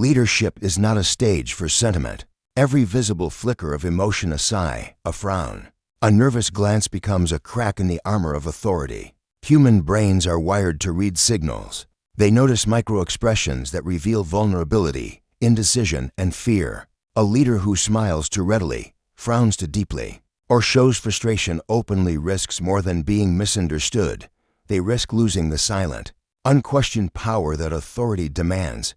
Leadership is not a stage for sentiment. Every visible flicker of emotion, a sigh, a frown, a nervous glance becomes a crack in the armor of authority. Human brains are wired to read signals. They notice micro-expressions that reveal vulnerability, indecision, and fear. A leader who smiles too readily, frowns too deeply, or shows frustration openly risks more than being misunderstood. They risk losing the silent, unquestioned power that authority demands.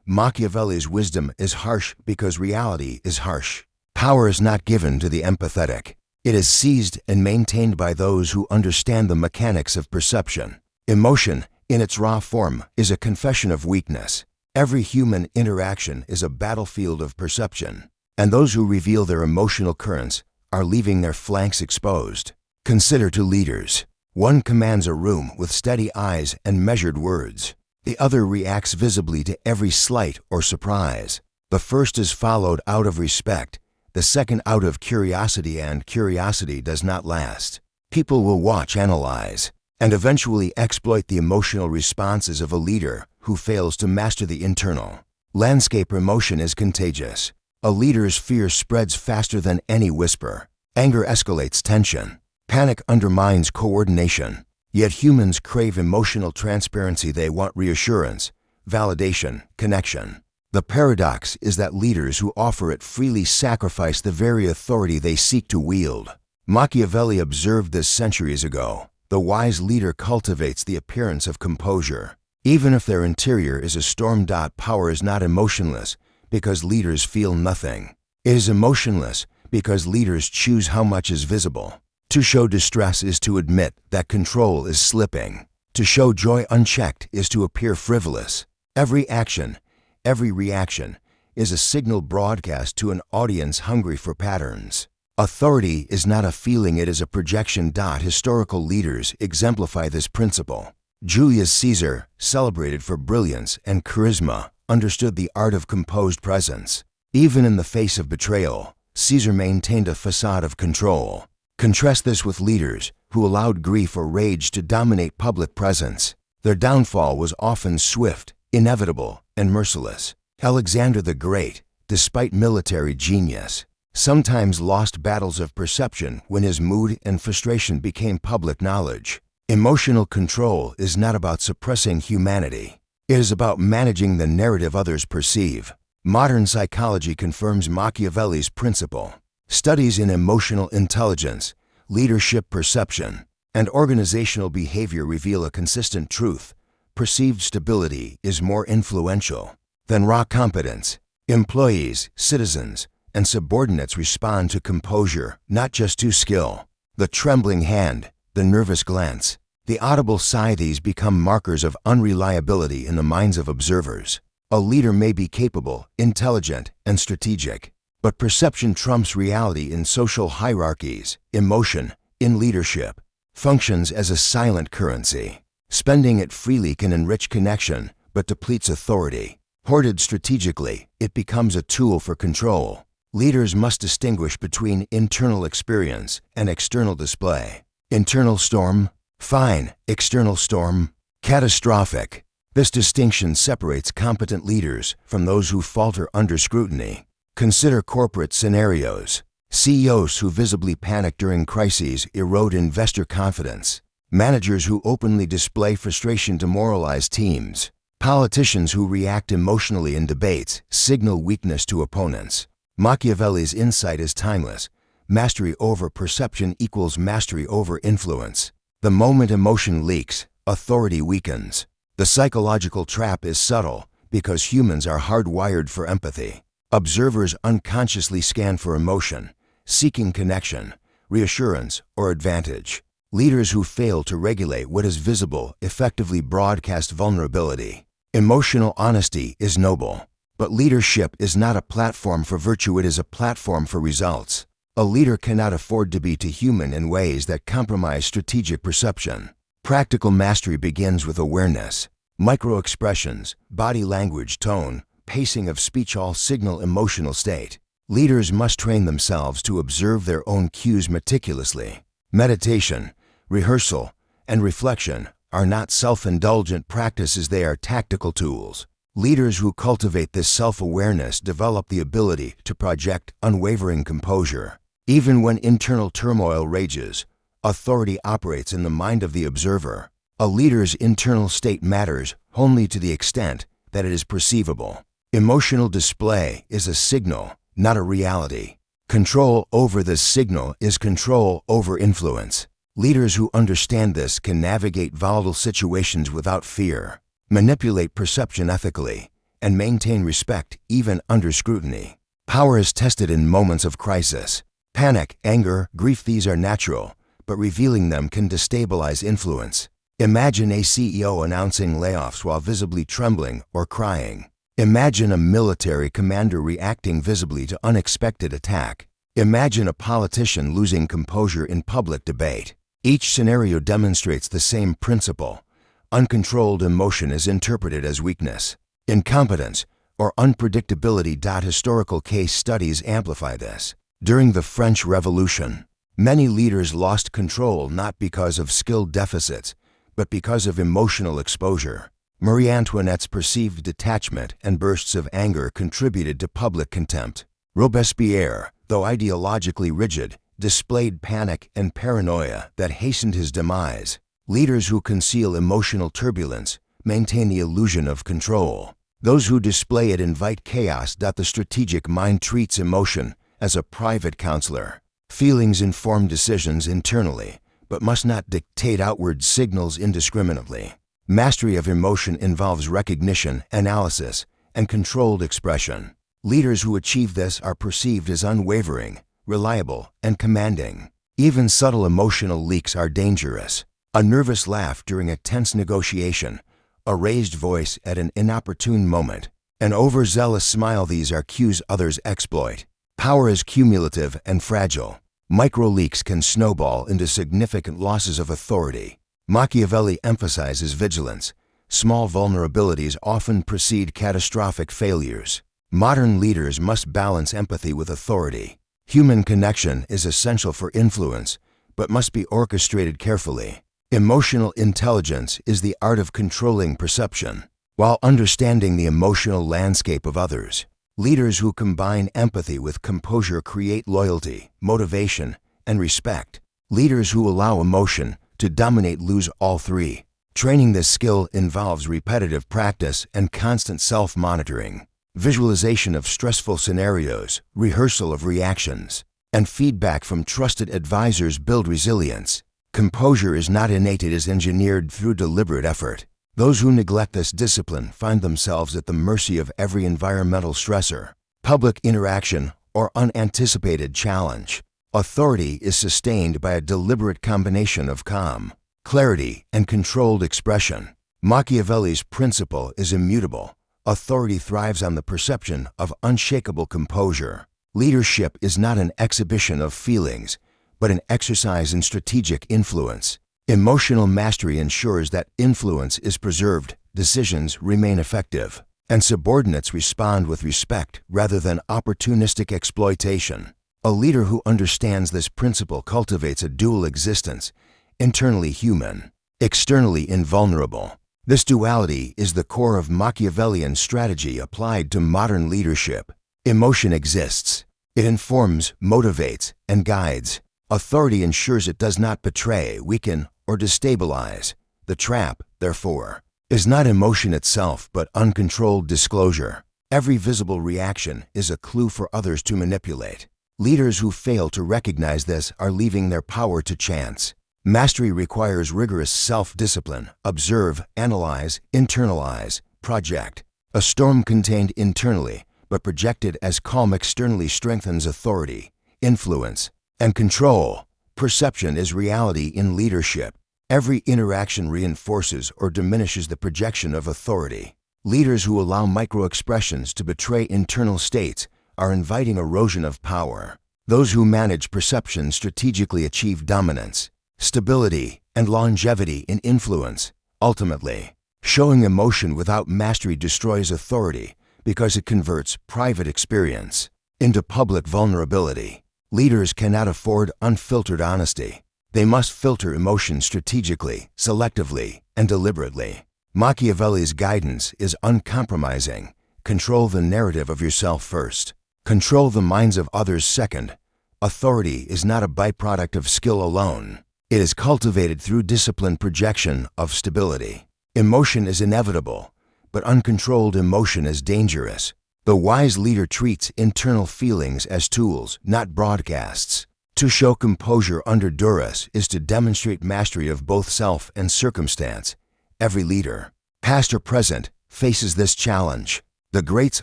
Machiavelli's wisdom is harsh because reality is harsh. Power is not given to the empathetic. It is seized and maintained by those who understand the mechanics of perception. Emotion, in its raw form, is a confession of weakness. Every human interaction is a battlefield of perception, and those who reveal their emotional currents are leaving their flanks exposed. Consider two leaders. One commands a room with steady eyes and measured words. The other reacts visibly to every slight or surprise. The first is followed out of respect, the second out of curiosity, and curiosity does not last. People will watch, analyze, and eventually exploit the emotional responses of a leader who fails to master the internal landscape. Emotion is contagious. A leader's fear spreads faster than any whisper. Anger escalates tension. Panic undermines coordination. Yet humans crave emotional transparency. They want reassurance, validation, connection. The paradox is that leaders who offer it freely sacrifice the very authority they seek to wield. Machiavelli observed this centuries ago. The wise leader cultivates the appearance of composure. Even if their interior is a storm. Power is not emotionless because leaders feel nothing. It is emotionless because leaders choose how much is visible. To show distress is to admit that control is slipping. To show joy unchecked is to appear frivolous. Every action, every reaction is a signal broadcast to an audience hungry for patterns. Authority is not a feeling, it is a projection. Historical leaders exemplify this principle. Julius Caesar, celebrated for brilliance and charisma, understood the art of composed presence. Even in the face of betrayal, Caesar maintained a facade of control. Contrast this with leaders who allowed grief or rage to dominate public presence. Their downfall was often swift, inevitable, and merciless. Alexander the Great, despite military genius, sometimes lost battles of perception when his mood and frustration became public knowledge. Emotional control is not about suppressing humanity. It is about managing the narrative others perceive. Modern psychology confirms Machiavelli's principle. Studies in emotional intelligence, leadership perception, and organizational behavior reveal a consistent truth. Perceived stability is more influential than raw competence. Employees, citizens, and subordinates respond to composure, not just to skill. The trembling hand, the nervous glance, the audible sigh, these become markers of unreliability in the minds of observers. A leader may be capable, intelligent, and strategic, but perception trumps reality in social hierarchies. Emotion, in leadership, functions as a silent currency. Spending it freely can enrich connection, but depletes authority. Hoarded strategically, it becomes a tool for control. Leaders must distinguish between internal experience and external display. Internal storm, fine. External storm, catastrophic. This distinction separates competent leaders from those who falter under scrutiny. Consider corporate scenarios. CEOs who visibly panic during crises erode investor confidence. Managers who openly display frustration demoralize teams. Politicians who react emotionally in debates signal weakness to opponents. Machiavelli's insight is timeless. Mastery over perception equals mastery over influence. The moment emotion leaks, authority weakens. The psychological trap is subtle because humans are hardwired for empathy. Observers unconsciously scan for emotion, seeking connection, reassurance, or advantage. Leaders who fail to regulate what is visible effectively broadcast vulnerability. Emotional honesty is noble, but leadership is not a platform for virtue, it is a platform for results. A leader cannot afford to be too human in ways that compromise strategic perception. Practical mastery begins with awareness. Micro-expressions, body language, tone, pacing of speech all signal emotional state. Leaders must train themselves to observe their own cues meticulously. Meditation, rehearsal, and reflection are not self-indulgent practices, they are tactical tools. Leaders who cultivate this self-awareness develop the ability to project unwavering composure. Even when internal turmoil rages, authority operates in the mind of the observer. A leader's internal state matters only to the extent that it is perceivable. Emotional display is a signal, not a reality. Control over this signal is control over influence. Leaders who understand this can navigate volatile situations without fear, manipulate perception ethically, and maintain respect even under scrutiny. Power is tested in moments of crisis. Panic, anger, grief, these are natural, but revealing them can destabilize influence. Imagine a CEO announcing layoffs while visibly trembling or crying. Imagine a military commander reacting visibly to unexpected attack. Imagine a politician losing composure in public debate. Each scenario demonstrates the same principle. Uncontrolled emotion is interpreted as weakness, incompetence, or unpredictability. Historical case studies amplify this. During the French Revolution, many leaders lost control not because of skill deficits, but because of emotional exposure. Marie Antoinette's perceived detachment and bursts of anger contributed to public contempt. Robespierre, though ideologically rigid, displayed panic and paranoia that hastened his demise. Leaders who conceal emotional turbulence maintain the illusion of control. Those who display it invite chaos. The strategic mind treats emotion as a private counselor. Feelings inform decisions internally, but must not dictate outward signals indiscriminately. Mastery of emotion involves recognition, analysis, and controlled expression. Leaders who achieve this are perceived as unwavering, reliable, and commanding. Even subtle emotional leaks are dangerous. A nervous laugh during a tense negotiation, a raised voice at an inopportune moment, an overzealous smile, these are cues others exploit. Power is cumulative and fragile. Micro-leaks can snowball into significant losses of authority. Machiavelli emphasizes vigilance. Small vulnerabilities often precede catastrophic failures. Modern leaders must balance empathy with authority. Human connection is essential for influence, but must be orchestrated carefully. Emotional intelligence is the art of controlling perception, while understanding the emotional landscape of others. Leaders who combine empathy with composure create loyalty, motivation, and respect. Leaders who allow emotion to dominate lose all three. Training this skill involves repetitive practice and constant self-monitoring. Visualization of stressful scenarios, rehearsal of reactions, and feedback from trusted advisors build resilience. Composure is not innate, it is engineered through deliberate effort. Those who neglect this discipline find themselves at the mercy of every environmental stressor, public interaction, or unanticipated challenge. Authority is sustained by a deliberate combination of calm, clarity, and controlled expression. Machiavelli's principle is immutable. Authority thrives on the perception of unshakable composure. Leadership is not an exhibition of feelings, but an exercise in strategic influence. Emotional mastery ensures that influence is preserved, decisions remain effective, and subordinates respond with respect rather than opportunistic exploitation. A leader who understands this principle cultivates a dual existence, internally human, externally invulnerable. This duality is the core of Machiavellian strategy applied to modern leadership. Emotion exists. It informs, motivates, and guides. Authority ensures it does not betray, weaken, or destabilize. The trap, therefore, is not emotion itself but uncontrolled disclosure. Every visible reaction is a clue for others to manipulate. Leaders who fail to recognize this are leaving their power to chance. Mastery requires rigorous self-discipline. Observe, analyze, internalize, project. A storm contained internally, but projected as calm externally strengthens authority, influence, and control. Perception is reality in leadership. Every interaction reinforces or diminishes the projection of authority. Leaders who allow micro-expressions to betray internal states are inviting erosion of power. Those who manage perception strategically achieve dominance, stability, and longevity in influence. Ultimately, showing emotion without mastery destroys authority because it converts private experience into public vulnerability. Leaders cannot afford unfiltered honesty. They must filter emotion strategically, selectively, and deliberately. Machiavelli's guidance is uncompromising. Control the narrative of yourself first. Control the minds of others second. Authority is not a byproduct of skill alone. It is cultivated through disciplined projection of stability. Emotion is inevitable, but uncontrolled emotion is dangerous. The wise leader treats internal feelings as tools, not broadcasts. To show composure under duress is to demonstrate mastery of both self and circumstance. Every leader, past or present, faces this challenge. The greats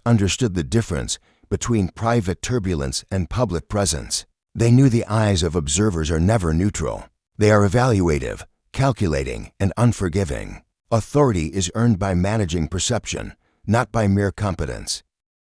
understood the difference between private turbulence and public presence. They knew the eyes of observers are never neutral. They are evaluative, calculating, and unforgiving. Authority is earned by managing perception, not by mere competence.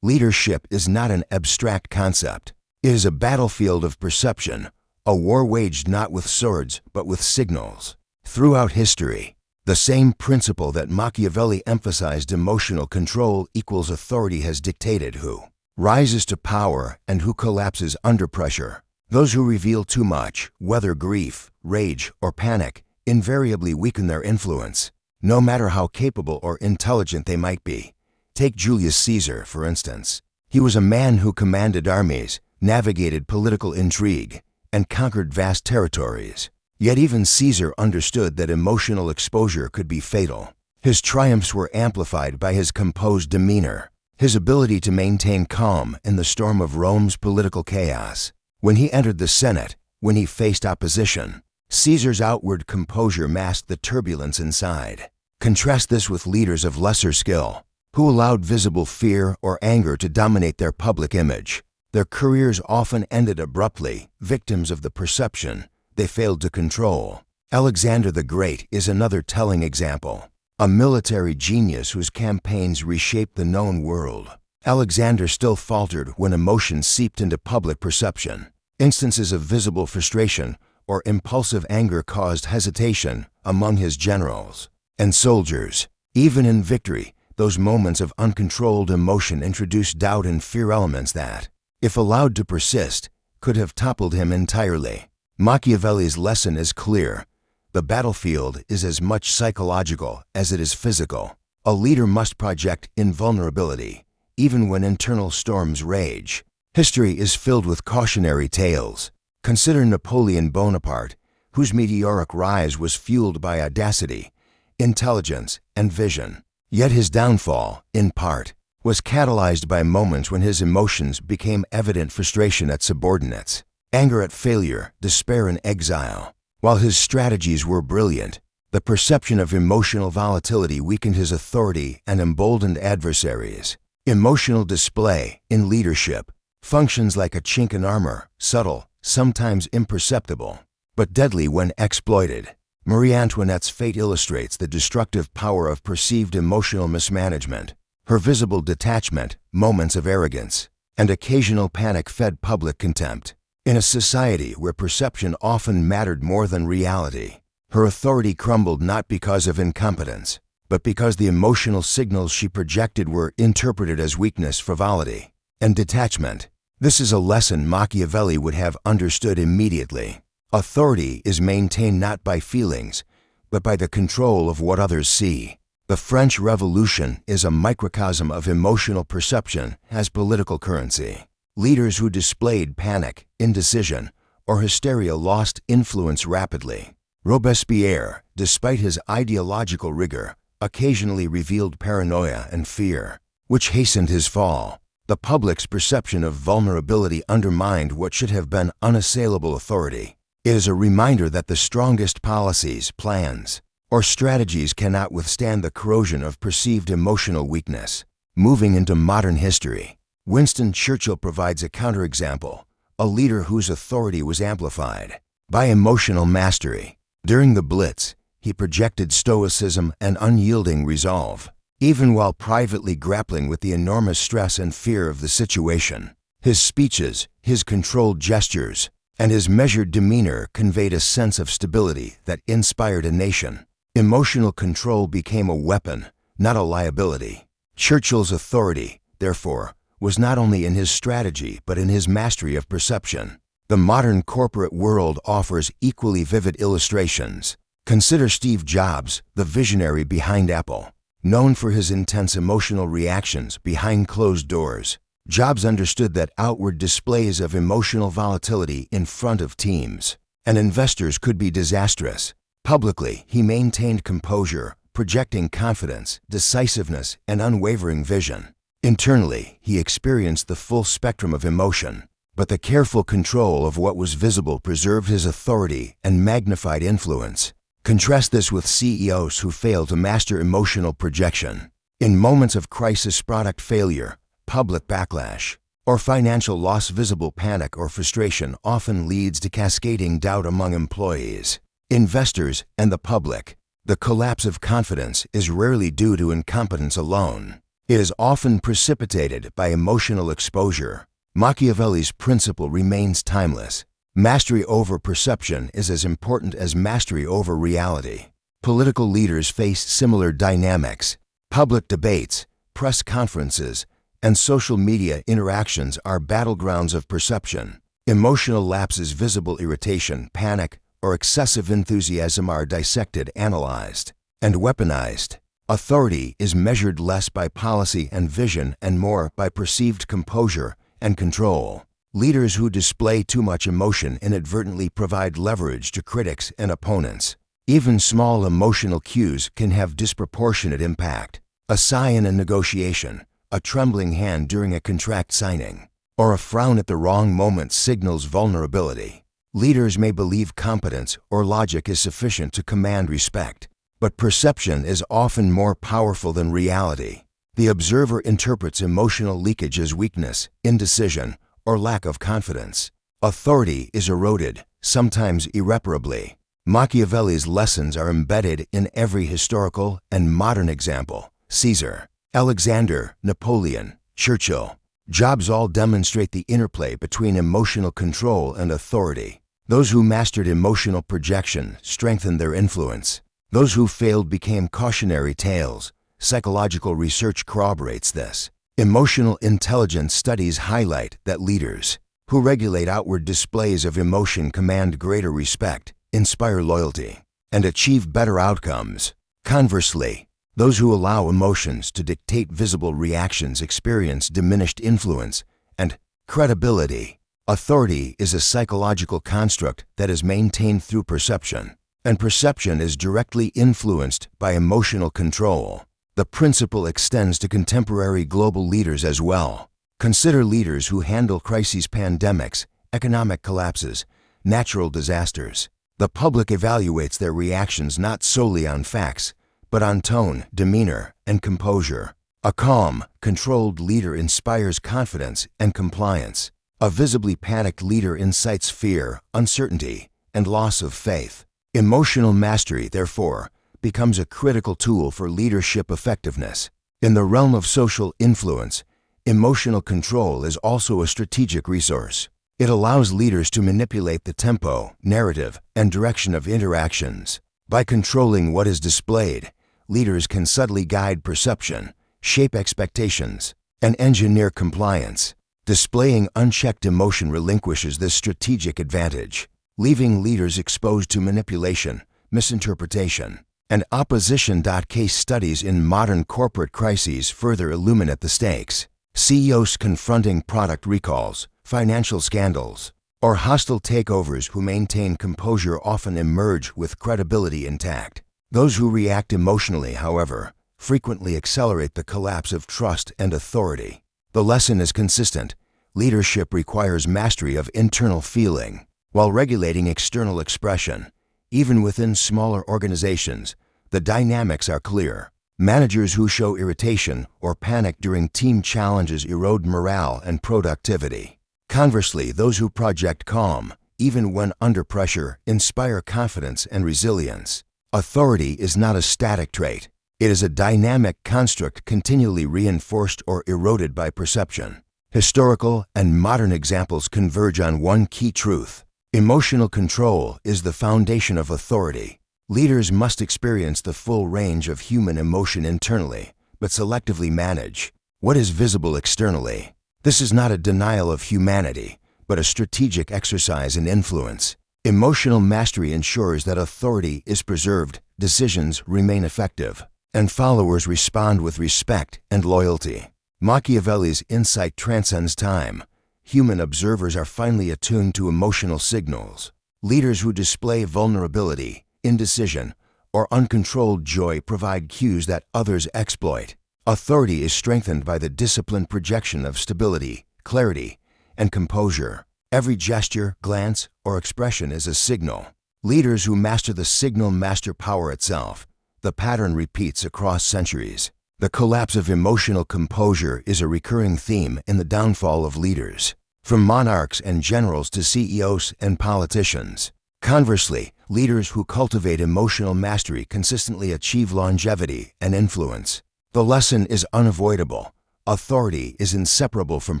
Leadership is not an abstract concept. It is a battlefield of perception, a war waged not with swords but with signals. Throughout history, the same principle that Machiavelli emphasized, emotional control equals authority, has dictated who rises to power and who collapses under pressure. Those who reveal too much, whether grief, rage, or panic, invariably weaken their influence, no matter how capable or intelligent they might be. Take Julius Caesar, for instance. He was a man who commanded armies, navigated political intrigue, and conquered vast territories. Yet even Caesar understood that emotional exposure could be fatal. His triumphs were amplified by his composed demeanor, his ability to maintain calm in the storm of Rome's political chaos. When he entered the Senate, when he faced opposition, Caesar's outward composure masked the turbulence inside. Contrast this with leaders of lesser skill, who allowed visible fear or anger to dominate their public image. Their careers often ended abruptly, victims of the perception they failed to control. Alexander the Great is another telling example, a military genius whose campaigns reshaped the known world. Alexander still faltered when emotion seeped into public perception. Instances of visible frustration or impulsive anger caused hesitation among his generals and soldiers. Even in victory, those moments of uncontrolled emotion introduced doubt and fear, elements that, if allowed to persist, could have toppled him entirely. Machiavelli's lesson is clear. The battlefield is as much psychological as it is physical. A leader must project invulnerability, even when internal storms rage. History is filled with cautionary tales. Consider Napoleon Bonaparte, whose meteoric rise was fueled by audacity, intelligence, and vision. Yet his downfall, in part, was catalyzed by moments when his emotions became evident: frustration at subordinates, anger at failure, despair in exile. While his strategies were brilliant, the perception of emotional volatility weakened his authority and emboldened adversaries. Emotional display, in leadership, functions like a chink in armor, subtle, sometimes imperceptible, but deadly when exploited. Marie Antoinette's fate illustrates the destructive power of perceived emotional mismanagement. Her visible detachment, moments of arrogance, and occasional panic fed public contempt. In a society where perception often mattered more than reality, her authority crumbled not because of incompetence, but because the emotional signals she projected were interpreted as weakness, frivolity, and detachment. This is a lesson Machiavelli would have understood immediately. Authority is maintained not by feelings, but by the control of what others see. The French Revolution is a microcosm of emotional perception as political currency. Leaders who displayed panic, indecision, or hysteria lost influence rapidly. Robespierre, despite his ideological rigor, occasionally revealed paranoia and fear, which hastened his fall. The public's perception of vulnerability undermined what should have been unassailable authority. It is a reminder that the strongest policies, plans, or strategies cannot withstand the corrosion of perceived emotional weakness. Moving into modern history, Winston Churchill provides a counterexample, a leader whose authority was amplified by emotional mastery. During the Blitz, he projected stoicism and unyielding resolve, even while privately grappling with the enormous stress and fear of the situation. His speeches, his controlled gestures, and his measured demeanor conveyed a sense of stability that inspired a nation. Emotional control became a weapon, not a liability. Churchill's authority, therefore, was not only in his strategy but in his mastery of perception. The modern corporate world offers equally vivid illustrations. Consider Steve Jobs, the visionary behind Apple. Known for his intense emotional reactions behind closed doors, Jobs understood that outward displays of emotional volatility in front of teams and investors could be disastrous. Publicly, he maintained composure, projecting confidence, decisiveness, and unwavering vision. Internally, he experienced the full spectrum of emotion, but the careful control of what was visible preserved his authority and magnified influence. Contrast this with CEOs who fail to master emotional projection. In moments of crisis, product failure, public backlash, or financial loss, visible panic or frustration often leads to cascading doubt among employees, investors, and the public. The collapse of confidence is rarely due to incompetence alone. It is often precipitated by emotional exposure. Machiavelli's principle remains timeless. Mastery over perception is as important as mastery over reality. Political leaders face similar dynamics. Public debates, press conferences, and social media interactions are battlegrounds of perception. Emotional lapses, visible irritation, panic, or excessive enthusiasm are dissected, analyzed, and weaponized. Authority is measured less by policy and vision and more by perceived composure and control. Leaders who display too much emotion inadvertently provide leverage to critics and opponents. Even small emotional cues can have disproportionate impact. A sigh in a negotiation, a trembling hand during a contract signing, or a frown at the wrong moment signals vulnerability. Leaders may believe competence or logic is sufficient to command respect, but perception is often more powerful than reality. The observer interprets emotional leakage as weakness, indecision, or lack of confidence. Authority is eroded, sometimes irreparably. Machiavelli's lessons are embedded in every historical and modern example. Caesar, Alexander, Napoleon, Churchill, Jobs all demonstrate the interplay between emotional control and authority. Those who mastered emotional projection strengthened their influence. Those who failed became cautionary tales. Psychological research corroborates this. Emotional intelligence studies highlight that leaders who regulate outward displays of emotion command greater respect, inspire loyalty, and achieve better outcomes. Conversely, those who allow emotions to dictate visible reactions experience diminished influence and credibility. Authority is a psychological construct that is maintained through perception, and perception is directly influenced by emotional control. The principle extends to contemporary global leaders as well. Consider leaders who handle crises, pandemics, economic collapses, natural disasters. The public evaluates their reactions not solely on facts, but on tone, demeanor, and composure. A calm, controlled leader inspires confidence and compliance. A visibly panicked leader incites fear, uncertainty, and loss of faith. Emotional mastery, therefore, becomes a critical tool for leadership effectiveness. In the realm of social influence, emotional control is also a strategic resource. It allows leaders to manipulate the tempo, narrative, and direction of interactions. By controlling what is displayed, leaders can subtly guide perception, shape expectations, and engineer compliance. Displaying unchecked emotion relinquishes this strategic advantage, leaving leaders exposed to manipulation, misinterpretation, and opposition. Case studies in modern corporate crises further illuminate the stakes. CEOs confronting product recalls, financial scandals, or hostile takeovers who maintain composure often emerge with credibility intact. Those who react emotionally, however, frequently accelerate the collapse of trust and authority. The lesson is consistent. Leadership requires mastery of internal feeling, while regulating external expression. Even within smaller organizations, the dynamics are clear. Managers who show irritation or panic during team challenges erode morale and productivity. Conversely, those who project calm, even when under pressure, inspire confidence and resilience. Authority is not a static trait. It is a dynamic construct continually reinforced or eroded by perception. Historical and modern examples converge on one key truth. Emotional control is the foundation of authority. Leaders must experience the full range of human emotion internally, but selectively manage what is visible externally. This is not a denial of humanity, but a strategic exercise in influence. Emotional mastery ensures that authority is preserved, decisions remain effective, and followers respond with respect and loyalty. Machiavelli's insight transcends time. Human observers are finely attuned to emotional signals. Leaders who display vulnerability, indecision, or uncontrolled joy provide cues that others exploit. Authority is strengthened by the disciplined projection of stability, clarity, and composure. Every gesture, glance, or expression is a signal. Leaders who master the signal master power itself. The pattern repeats across centuries. The collapse of emotional composure is a recurring theme in the downfall of leaders, from monarchs and generals to CEOs and politicians. Conversely, leaders who cultivate emotional mastery consistently achieve longevity and influence. The lesson is unavoidable. Authority is inseparable from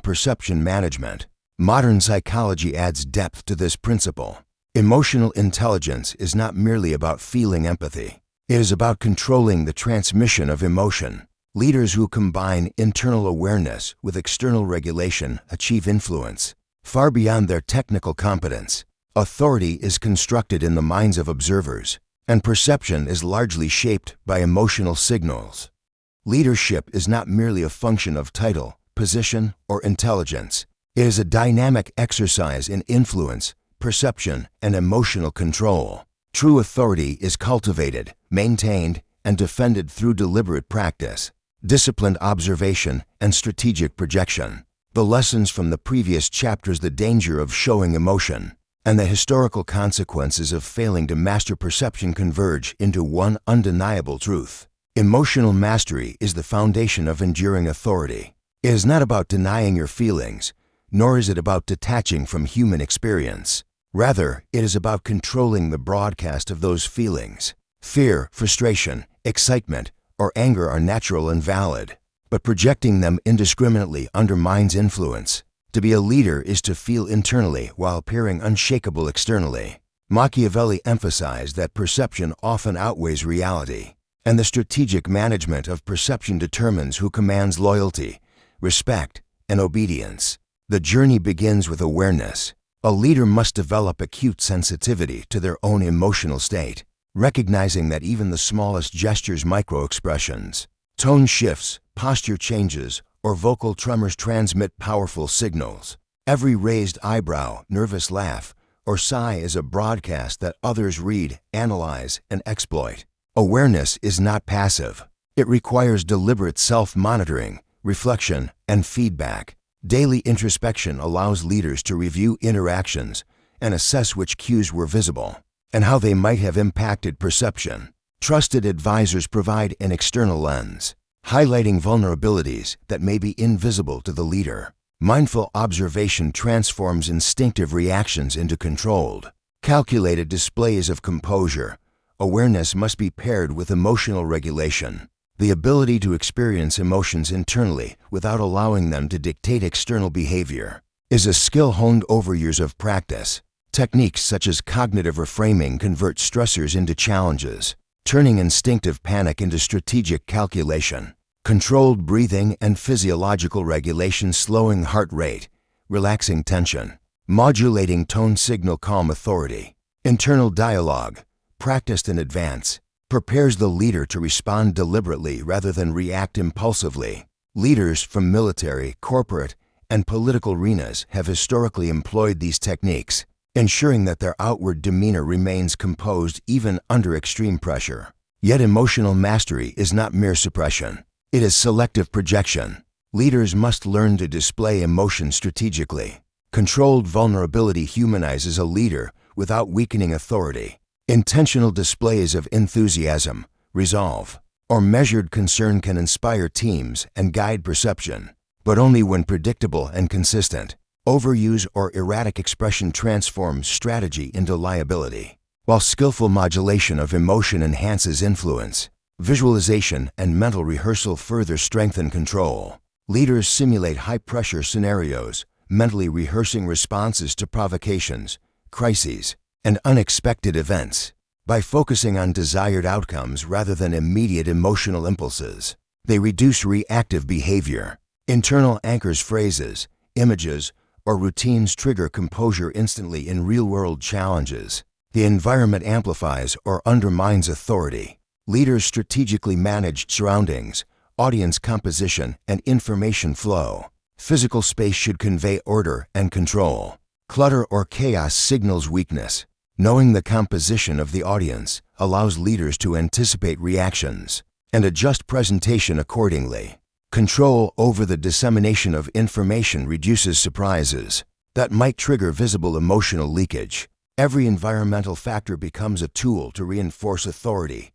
perception management. Modern psychology adds depth to this principle. Emotional intelligence is not merely about feeling empathy. It is about controlling the transmission of emotion. Leaders who combine internal awareness with external regulation achieve influence far beyond their technical competence. Authority is constructed in the minds of observers, and perception is largely shaped by emotional signals. Leadership is not merely a function of title, position, or intelligence. It is a dynamic exercise in influence, perception, and emotional control. True authority is cultivated, maintained, and defended through deliberate practice, disciplined observation, and strategic projection. The lessons from the previous chapters, the danger of showing emotion, and the historical consequences of failing to master perception converge into one undeniable truth. Emotional mastery is the foundation of enduring authority. It is not about denying your feelings, nor is it about detaching from human experience. Rather, it is about controlling the broadcast of those feelings. Fear, frustration, excitement, or anger are natural and valid, but projecting them indiscriminately undermines influence. To be a leader is to feel internally while appearing unshakable externally. Machiavelli emphasized that perception often outweighs reality, and the strategic management of perception determines who commands loyalty, respect, and obedience. The journey begins with awareness. A leader must develop acute sensitivity to their own emotional state, recognizing that even the smallest gestures, micro-expressions, tone shifts, posture changes, or vocal tremors transmit powerful signals. Every raised eyebrow, nervous laugh, or sigh is a broadcast that others read, analyze, and exploit. Awareness is not passive. It requires deliberate self-monitoring, reflection, and feedback. Daily introspection allows leaders to review interactions and assess which cues were visible and how they might have impacted perception. Trusted advisors provide an external lens, highlighting vulnerabilities that may be invisible to the leader. Mindful observation transforms instinctive reactions into controlled, calculated displays of composure. Awareness must be paired with emotional regulation. The ability to experience emotions internally without allowing them to dictate external behavior is a skill honed over years of practice. Techniques such as cognitive reframing convert stressors into challenges, turning instinctive panic into strategic calculation. Controlled breathing and physiological regulation, slowing heart rate, relaxing tension, modulating tone signal calm authority. Internal dialogue, practiced in advance, prepares the leader to respond deliberately rather than react impulsively. Leaders from military, corporate, and political arenas have historically employed these techniques, ensuring that their outward demeanor remains composed even under extreme pressure. Yet emotional mastery is not mere suppression. It is selective projection. Leaders must learn to display emotion strategically. Controlled vulnerability humanizes a leader without weakening authority. Intentional displays of enthusiasm, resolve, or measured concern can inspire teams and guide perception, but only when predictable and consistent. Overuse or erratic expression transforms strategy into liability, while skillful modulation of emotion enhances influence. Visualization and mental rehearsal further strengthen control. Leaders simulate high-pressure scenarios, mentally rehearsing responses to provocations, crises, and unexpected events. By focusing on desired outcomes rather than immediate emotional impulses, they reduce reactive behavior. Internal anchors phrases, images, or routines trigger composure instantly in real-world challenges. The environment amplifies or undermines authority. Leaders strategically manage surroundings, audience composition, and information flow. Physical space should convey order and control. Clutter or chaos signals weakness. Knowing the composition of the audience allows leaders to anticipate reactions and adjust presentation accordingly. Control over the dissemination of information reduces surprises that might trigger visible emotional leakage. Every environmental factor becomes a tool to reinforce authority.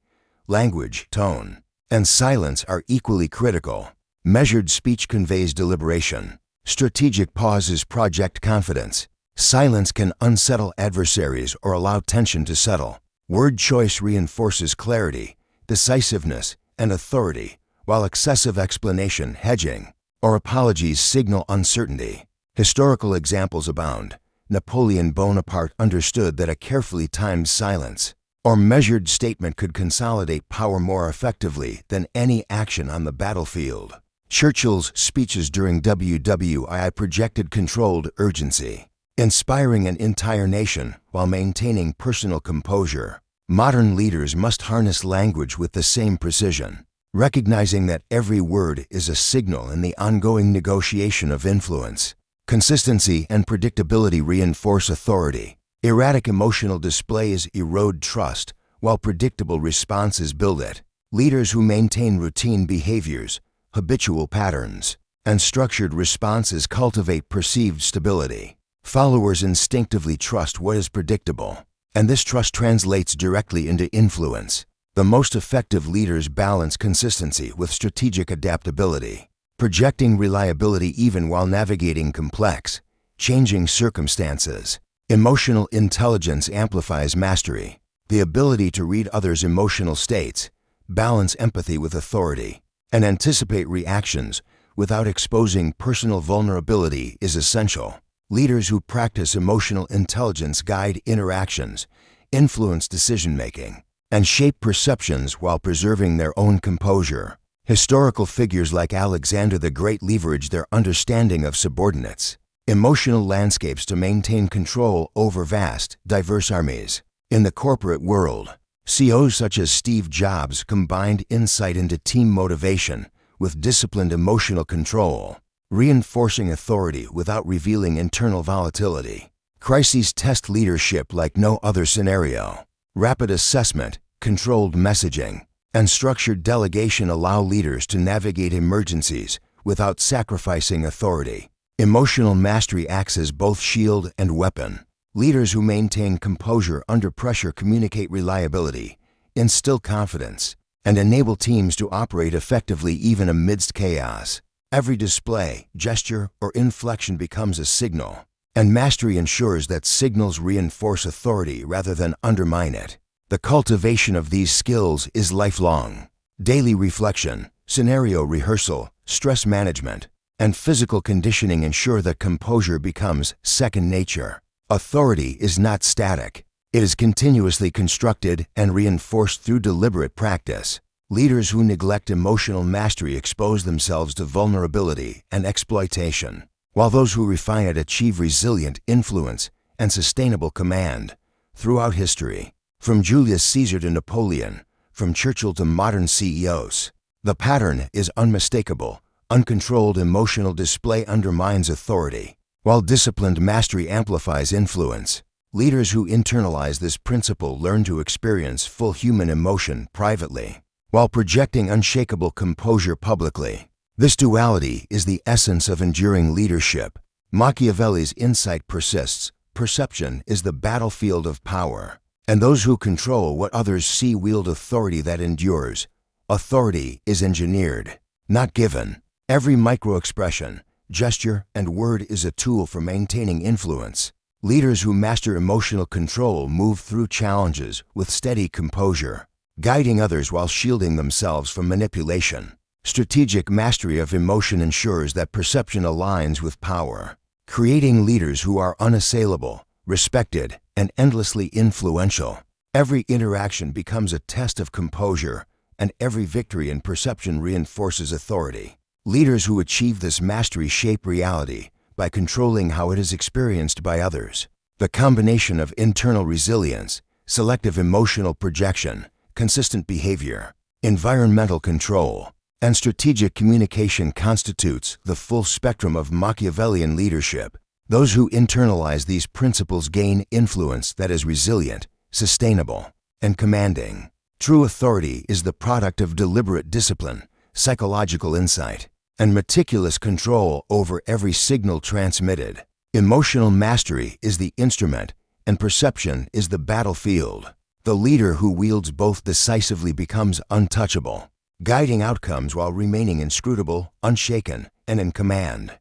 Language, tone, and silence are equally critical. Measured speech conveys deliberation. Strategic pauses project confidence. Silence can unsettle adversaries or allow tension to settle. Word choice reinforces clarity, decisiveness, and authority, while excessive explanation, hedging, or apologies signal uncertainty. Historical examples abound. Napoleon Bonaparte understood that a carefully timed silence or measured statement could consolidate power more effectively than any action on the battlefield. Churchill's speeches during WWII projected controlled urgency, inspiring an entire nation while maintaining personal composure. Modern leaders must harness language with the same precision, recognizing that every word is a signal in the ongoing negotiation of influence. Consistency and predictability reinforce authority. Erratic emotional displays erode trust, while predictable responses build it. Leaders who maintain routine behaviors, habitual patterns, and structured responses cultivate perceived stability. Followers instinctively trust what is predictable, and this trust translates directly into influence. The most effective leaders balance consistency with strategic adaptability, projecting reliability even while navigating complex, changing circumstances. Emotional intelligence amplifies mastery. The ability to read others' emotional states, balance empathy with authority, and anticipate reactions without exposing personal vulnerability is essential. Leaders who practice emotional intelligence guide interactions, influence decision-making, and shape perceptions while preserving their own composure. Historical figures like Alexander the Great leveraged their understanding of subordinates, emotional landscapes to maintain control over vast, diverse armies. In the corporate world, CEOs such as Steve Jobs combined insight into team motivation with disciplined emotional control, reinforcing authority without revealing internal volatility. Crises test leadership like no other scenario. Rapid assessment, controlled messaging, and structured delegation allow leaders to navigate emergencies without sacrificing authority. Emotional mastery acts as both shield and weapon. Leaders who maintain composure under pressure communicate reliability, instill confidence, and enable teams to operate effectively even amidst chaos. Every display, gesture, or inflection becomes a signal, and mastery ensures that signals reinforce authority rather than undermine it. The cultivation of these skills is lifelong. Daily reflection, scenario rehearsal, stress management, and physical conditioning ensure that composure becomes second nature. Authority is not static. It is continuously constructed and reinforced through deliberate practice. Leaders who neglect emotional mastery expose themselves to vulnerability and exploitation, while those who refine it achieve resilient influence and sustainable command. Throughout history, from Julius Caesar to Napoleon, from Churchill to modern CEOs, the pattern is unmistakable. Uncontrolled emotional display undermines authority, while disciplined mastery amplifies influence. Leaders who internalize this principle learn to experience full human emotion privately, while projecting unshakable composure publicly. This duality is the essence of enduring leadership. Machiavelli's insight persists. Perception is the battlefield of power, and those who control what others see wield authority that endures. Authority is engineered, not given. Every micro-expression, gesture, and word is a tool for maintaining influence. Leaders who master emotional control move through challenges with steady composure, guiding others while shielding themselves from manipulation. Strategic mastery of emotion ensures that perception aligns with power, creating leaders who are unassailable, respected, and endlessly influential. Every interaction becomes a test of composure, and every victory in perception reinforces authority. Leaders who achieve this mastery shape reality, by controlling how it is experienced by others. The combination of internal resilience, selective emotional projection, consistent behavior, environmental control, and strategic communication constitutes the full spectrum of Machiavellian leadership. Those who internalize these principles gain influence that is resilient, sustainable, and commanding. True authority is the product of deliberate discipline, psychological insight, and meticulous control over every signal transmitted. Emotional mastery is the instrument, and perception is the battlefield. The leader who wields both decisively becomes untouchable, guiding outcomes while remaining inscrutable, unshaken, and in command.